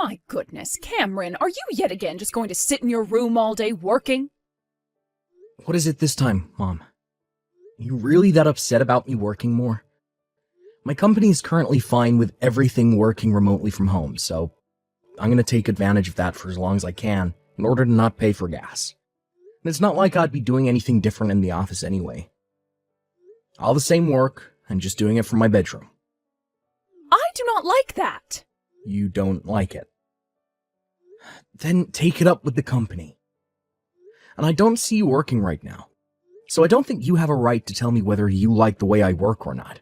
My goodness, Cameron, are you yet again just going to sit in your room all day working? What is it this time, Mom? You really that upset about me working more? My company is currently fine with everything working remotely from home, so I'm gonna take advantage of that for as long as I can in order to not pay for gas. And it's not like I'd be doing anything different in the office anyway. All the same work, and just doing it from my bedroom. I do not like that. You don't like it. Then take it up with the company. And I don't see you working right now, so I don't think you have a right to tell me whether you like the way I work or not.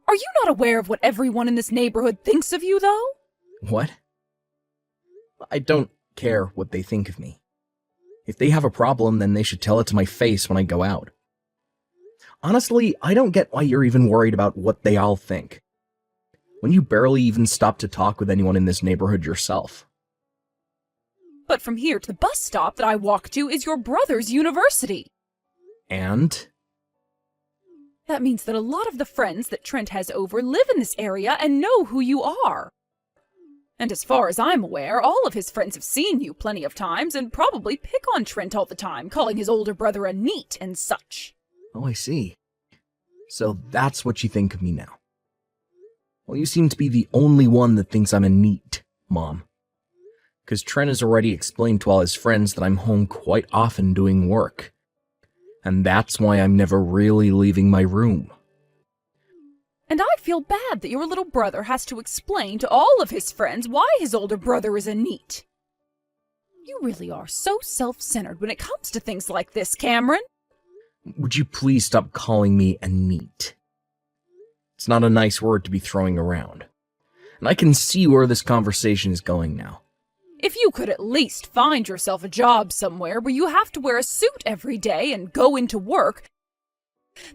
Are you not aware of what everyone in this neighborhood thinks of you, though? What? I don't care what they think of me. If they have a problem, then they should tell it to my face when I go out. Honestly, I don't get why you're even worried about what they all think, when you barely even stop to talk with anyone in this neighborhood yourself. But from here to the bus stop that I walk to is your brother's university. And? That means that a lot of the friends that Trent has over live in this area and know who you are. And as far as I'm aware, all of his friends have seen you plenty of times and probably pick on Trent all the time, calling his older brother a neat and such. Oh, I see. So that's what you think of me now. Well, you seem to be the only one that thinks I'm a neat, Mom. Because Trent has already explained to all his friends that I'm home quite often doing work. And that's why I'm never really leaving my room. And I feel bad that your little brother has to explain to all of his friends why his older brother is a neat. You really are so self-centered when it comes to things like this, Cameron. Would you please stop calling me a neat? It's not a nice word to be throwing around. And I can see where this conversation is going now. If you could at least find yourself a job somewhere where you have to wear a suit every day and go into work,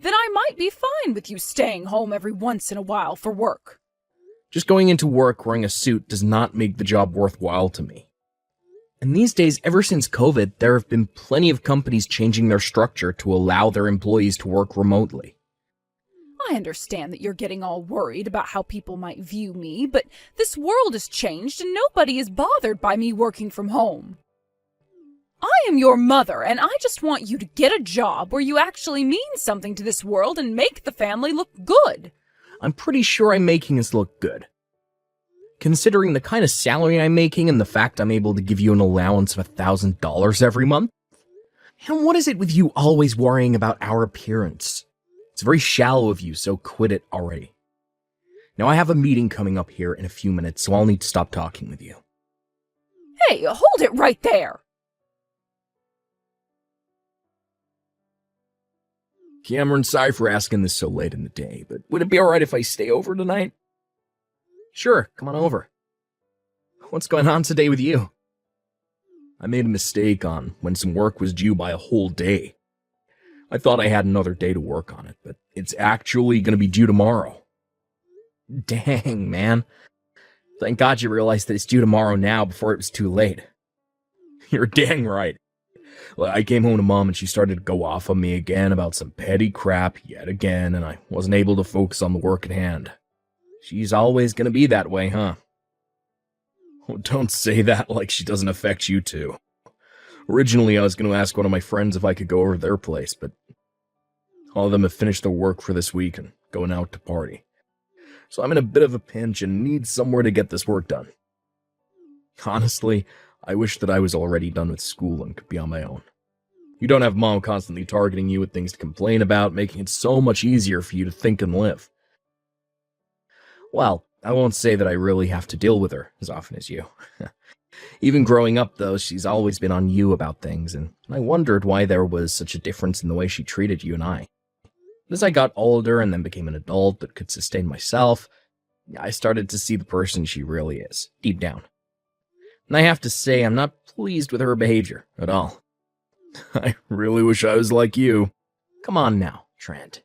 then I might be fine with you staying home every once in a while for work. Just going into work wearing a suit does not make the job worthwhile to me. And these days, ever since COVID, there have been plenty of companies changing their structure to allow their employees to work remotely. I understand that you're getting all worried about how people might view me, but this world has changed and nobody is bothered by me working from home. I am your mother, and I just want you to get a job where you actually mean something to this world and make the family look good. I'm pretty sure I'm making us look good. Considering the kind of salary I'm making and the fact I'm able to give you an allowance of $1,000 every month. And what is it with you always worrying about our appearance? It's very shallow of you, so quit it already. Now I have a meeting coming up here in a few minutes, so I'll need to stop talking with you. Hey, hold it right there! Cameron, sorry for asking this so late in the day, but would it be alright if I stay over tonight? Sure, come on over. What's going on today with you? I made a mistake on when some work was due by a whole day. I thought I had another day to work on it, but it's actually going to be due tomorrow. Dang, man. Thank God you realized that it's due tomorrow now before it was too late. You're dang right. Well, I came home to Mom and she started to go off on me again about some petty crap yet again, and I wasn't able to focus on the work at hand. She's always going to be that way, huh? Oh, don't say that like she doesn't affect you too. Originally, I was going to ask one of my friends if I could go over to their place, but all of them have finished their work for this week and going out to party. So I'm in a bit of a pinch and need somewhere to get this work done. Honestly, I wish that I was already done with school and could be on my own. You don't have Mom constantly targeting you with things to complain about, making it so much easier for you to think and live. Well, I won't say that I really have to deal with her as often as you. Even growing up, though, she's always been on you about things, and I wondered why there was such a difference in the way she treated you and I. As I got older and then became an adult that could sustain myself, I started to see the person she really is, deep down. And I have to say, I'm not pleased with her behavior at all. I really wish I was like you. Come on now, Trent.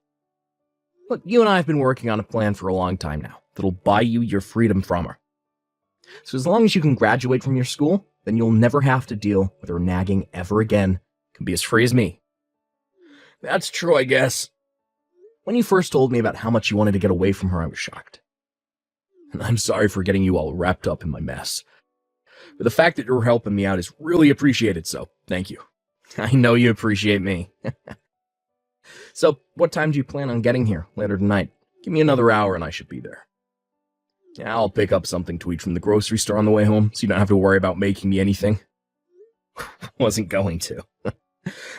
Look, you and I have been working on a plan for a long time now that'll buy you your freedom from her. So as long as you can graduate from your school, then you'll never have to deal with her nagging ever again. You can be as free as me. That's true, I guess. When you first told me about how much you wanted to get away from her, I was shocked. and I'm sorry for getting you all wrapped up in my mess. But the fact that you're helping me out is really appreciated, so thank you. I know you appreciate me. So, what time do you plan on getting here later tonight? Give me another hour and I should be there. Yeah, I'll pick up something to eat from the grocery store on the way home, so you don't have to worry about making me anything. Wasn't going to.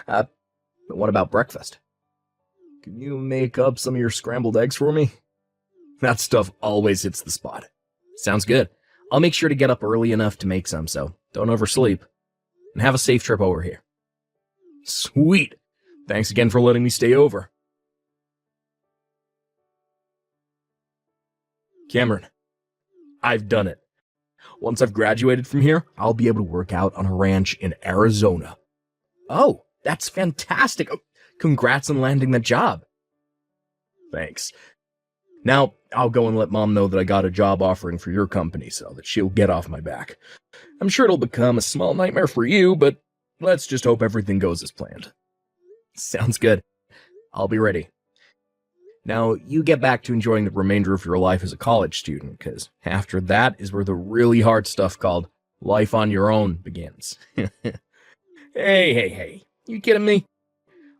But what about breakfast? Can you make up some of your scrambled eggs for me? That stuff always hits the spot. Sounds good. I'll make sure to get up early enough to make some, so don't oversleep. And have a safe trip over here. Sweet. Thanks again for letting me stay over. Cameron, I've done it. Once I've graduated from here, I'll be able to work out on a ranch in Arizona. Oh, that's fantastic. Oh, congrats on landing that job. Thanks. Now, I'll go and let Mom know that I got a job offering for your company so that she'll get off my back. I'm sure it'll become a small nightmare for you, but let's just hope everything goes as planned. Sounds good. I'll be ready. Now, you get back to enjoying the remainder of your life as a college student, because after that is where the really hard stuff called life on your own begins. Hey, you kidding me?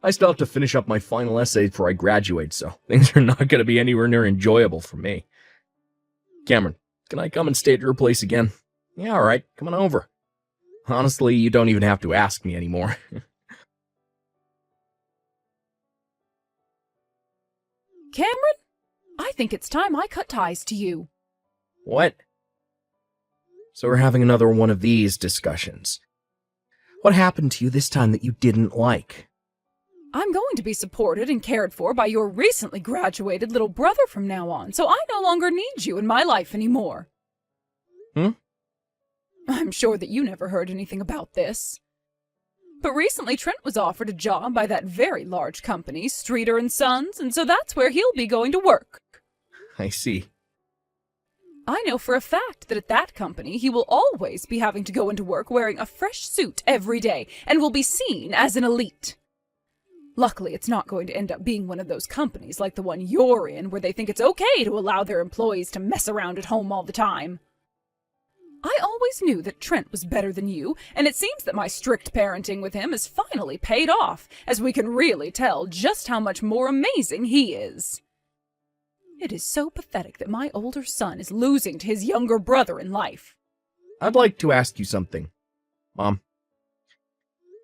I still have to finish up my final essay before I graduate, so things are not going to be anywhere near enjoyable for me. Cameron, can I come and stay at your place again? Yeah, alright, come on over. Honestly, you don't even have to ask me anymore. Cameron, I think it's time I cut ties to you. What? So we're having another one of these discussions. What happened to you this time that you didn't like? I'm going to be supported and cared for by your recently graduated little brother from now on, so I no longer need you in my life anymore. I'm sure that you never heard anything about this. But recently Trent was offered a job by that very large company, Streeter & Sons, and so that's where he'll be going to work. I see. I know for a fact that at that company he will always be having to go into work wearing a fresh suit every day and will be seen as an elite. Luckily, it's not going to end up being one of those companies like the one you're in where they think it's okay to allow their employees to mess around at home all the time. I always knew that Trent was better than you, and it seems that my strict parenting with him has finally paid off, as we can really tell just how much more amazing he is. It is so pathetic that my older son is losing to his younger brother in life. I'd like to ask you something, Mom.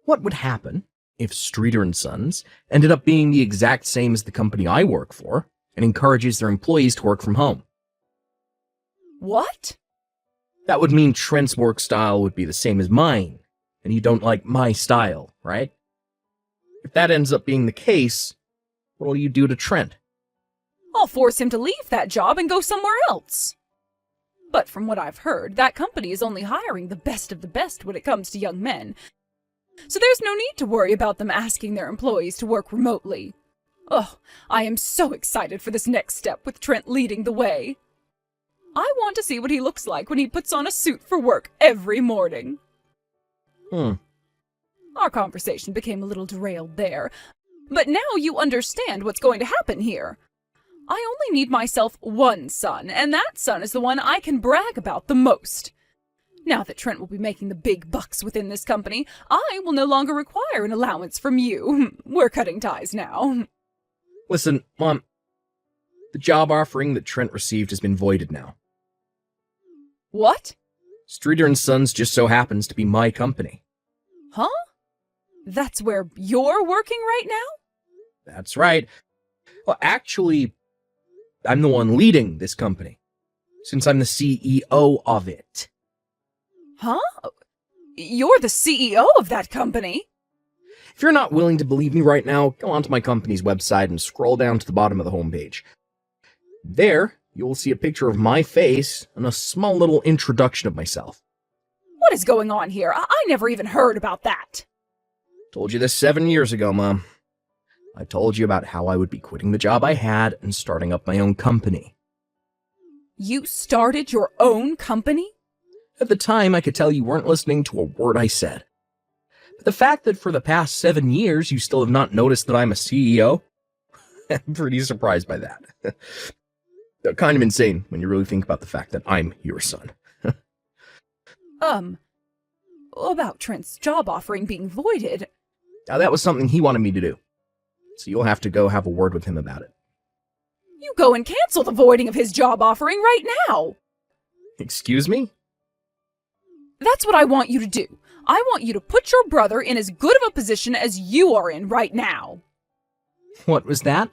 What would happen if Streeter & Sons ended up being the exact same as the company I work for and encourages their employees to work from home? What? That would mean Trent's work style would be the same as mine, and you don't like my style, right? If that ends up being the case, what will you do to Trent? I'll force him to leave that job and go somewhere else. But from what I've heard, that company is only hiring the best of the best when it comes to young men, so there's no need to worry about them asking their employees to work remotely. Oh, I am so excited for this next step with Trent leading the way. I want to see what he looks like when he puts on a suit for work every morning. Our conversation became a little derailed there, but now you understand what's going to happen here. I only need myself one son, and that son is the one I can brag about the most. Now that Trent will be making the big bucks within this company, I will no longer require an allowance from you. We're cutting ties now. Listen, Mom, the job offering that Trent received has been voided now. What? Streeter & Sons just so happens to be my company. Huh? That's where you're working right now? That's right. Well, actually, I'm the one leading this company, since I'm the CEO of it. Huh? You're the CEO of that company? If you're not willing to believe me right now, go onto my company's website and scroll down to the bottom of the homepage. There, you will see a picture of my face and a small little introduction of myself. What is going on here? I never even heard about that. Told you this 7 years ago, Mom. I told you about how I would be quitting the job I had and starting up my own company. You started your own company? At the time, I could tell you weren't listening to a word I said. But the fact that for the past 7 years you still have not noticed that I'm a CEO, I'm pretty surprised by that. Kind of insane when you really think about the fact that I'm your son. About Trent's job offering being voided. Now, that was something he wanted me to do. So you'll have to go have a word with him about it. You go and cancel the voiding of his job offering right now. Excuse me? That's what I want you to do. I want you to put your brother in as good of a position as you are in right now. What was that?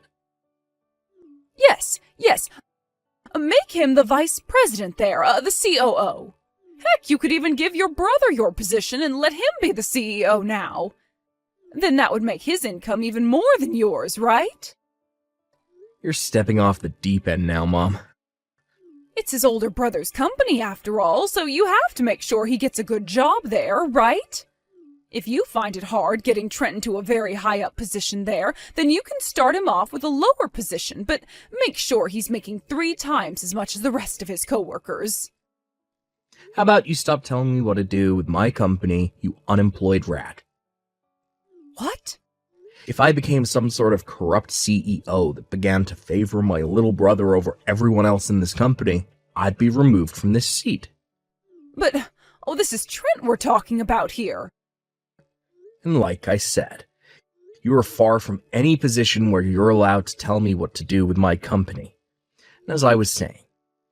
Yes. Make him the vice president there, the COO. Heck, you could even give your brother your position and let him be the CEO now. Then that would make his income even more than yours, right? You're stepping off the deep end now, Mom. It's his older brother's company, after all, so you have to make sure he gets a good job there, right? If you find it hard getting Trent into a very high-up position there, then you can start him off with a lower position, but make sure he's making 3 times as much as the rest of his coworkers. How about you stop telling me what to do with my company, you unemployed rat? What? If I became some sort of corrupt CEO that began to favor my little brother over everyone else in this company, I'd be removed from this seat. But, this is Trent we're talking about here. And like I said, you are far from any position where you're allowed to tell me what to do with my company. And as I was saying,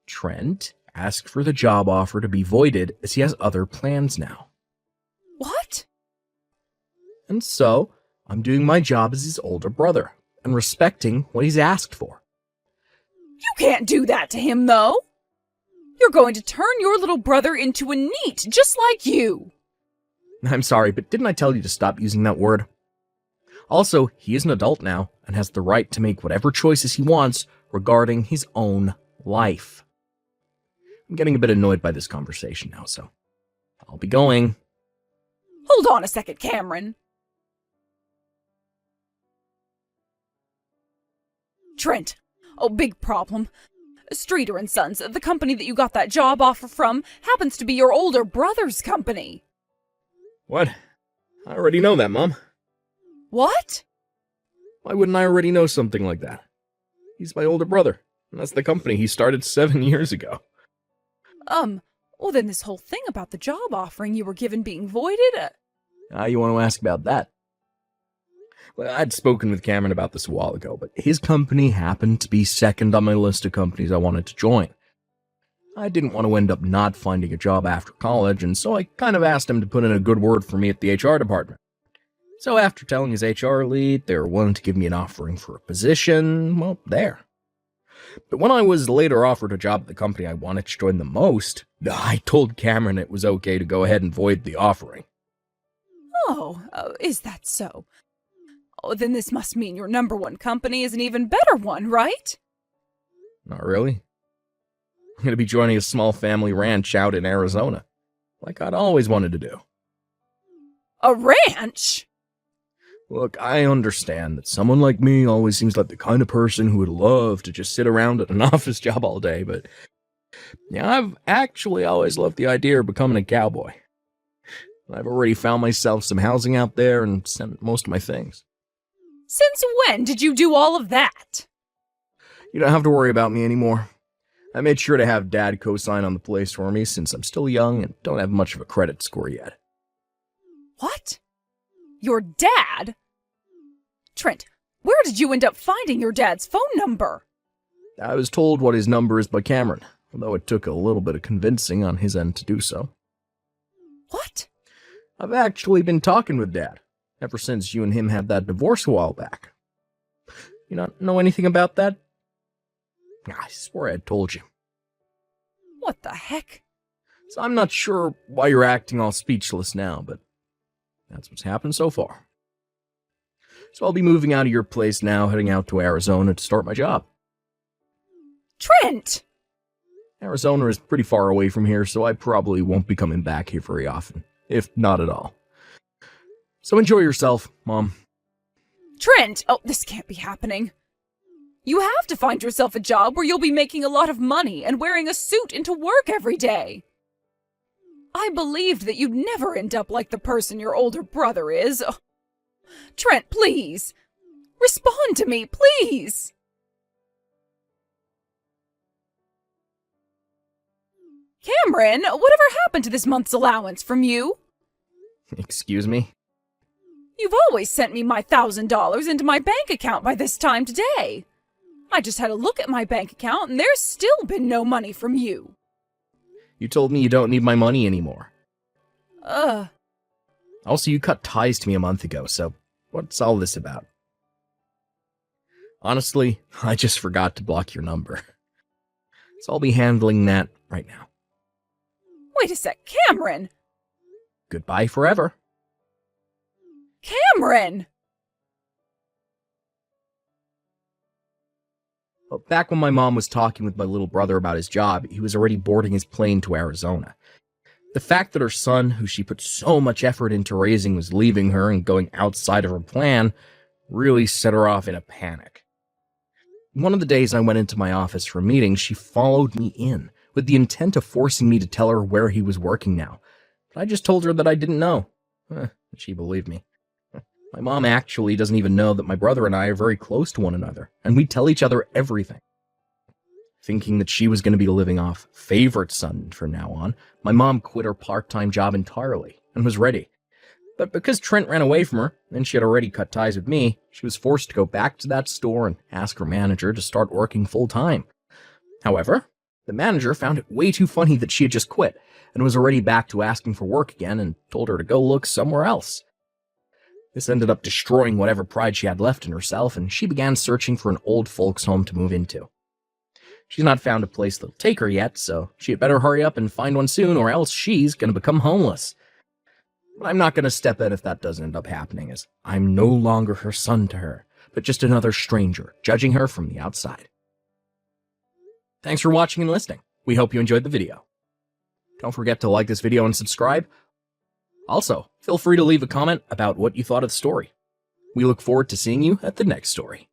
Trent asked for the job offer to be voided as he has other plans now. What? And so, I'm doing my job as his older brother and respecting what he's asked for. You can't do that to him, though. You're going to turn your little brother into a NEET, just like you. I'm sorry, but didn't I tell you to stop using that word? Also, he is an adult now and has the right to make whatever choices he wants regarding his own life. I'm getting a bit annoyed by this conversation now, so I'll be going. Hold on a second, Cameron. Trent. Big problem. Streeter & Sons, the company that you got that job offer from, happens to be your older brother's company. What? I already know that, Mom. What? Why wouldn't I already know something like that? He's my older brother, and that's the company he started 7 years ago. Then this whole thing about the job offering you were given being voided? You want to ask about that? Well, I'd spoken with Cameron about this a while ago, but his company happened to be second on my list of companies I wanted to join. I didn't want to end up not finding a job after college, and so I kind of asked him to put in a good word for me at the HR department. So after telling his HR lead they were willing to give me an offering for a position, well, there. But when I was later offered a job at the company I wanted to join the most, I told Cameron it was okay to go ahead and void the offering. Is that so? Then this must mean your number one company is an even better one, right? Not really. I'm going to be joining a small family ranch out in Arizona, like I'd always wanted to do. A ranch? Look, I understand that someone like me always seems like the kind of person who would love to just sit around at an office job all day, but yeah, I've actually always loved the idea of becoming a cowboy. I've already found myself some housing out there and sent most of my things. Since when did you do all of that? You don't have to worry about me anymore. I made sure to have Dad co-sign on the place for me since I'm still young and don't have much of a credit score yet. What? Your dad? Trent, where did you end up finding your dad's phone number? I was told what his number is by Cameron, although it took a little bit of convincing on his end to do so. What? I've actually been talking with Dad ever since you and him had that divorce a while back. You not know anything about that? I swore I had told you. What the heck? So I'm not sure why you're acting all speechless now, but that's what's happened so far. So I'll be moving out of your place now, heading out to Arizona to start my job. Trent! Arizona is pretty far away from here, so I probably won't be coming back here very often, if not at all. So enjoy yourself, Mom. Trent! This can't be happening. You have to find yourself a job where you'll be making a lot of money and wearing a suit into work every day. I believed that you'd never end up like the person your older brother is. Trent, please. Respond to me, please. Cameron, whatever happened to this month's allowance from you? Excuse me? You've always sent me my $1,000 into my bank account by this time today. I just had a look at my bank account and there's still been no money from you. You told me you don't need my money anymore. Ugh. Also, you cut ties to me a month ago, so what's all this about? Honestly, I just forgot to block your number. So I'll be handling that right now. Wait a sec, Cameron! Goodbye forever. Cameron! Well, back when my mom was talking with my little brother about his job, he was already boarding his plane to Arizona. The fact that her son, who she put so much effort into raising, was leaving her and going outside of her plan really set her off in a panic. One of the days I went into my office for a meeting, she followed me in with the intent of forcing me to tell her where he was working now. But I just told her that I didn't know. She believed me. My mom actually doesn't even know that my brother and I are very close to one another, and we tell each other everything. Thinking that she was going to be living off favorite son from now on, my mom quit her part-time job entirely and was ready. But because Trent ran away from her, and she had already cut ties with me, she was forced to go back to that store and ask her manager to start working full-time. However, the manager found it way too funny that she had just quit and was already back to asking for work again and told her to go look somewhere else. This ended up destroying whatever pride she had left in herself, and she began searching for an old folks' home to move into. She's not found a place that'll take her yet, so she had better hurry up and find one soon, or else she's gonna become homeless. But I'm not gonna step in if that doesn't end up happening, as I'm no longer her son to her, but just another stranger, judging her from the outside. Thanks for watching and listening. We hope you enjoyed the video. Don't forget to like this video and subscribe. Also, feel free to leave a comment about what you thought of the story. We look forward to seeing you at the next story.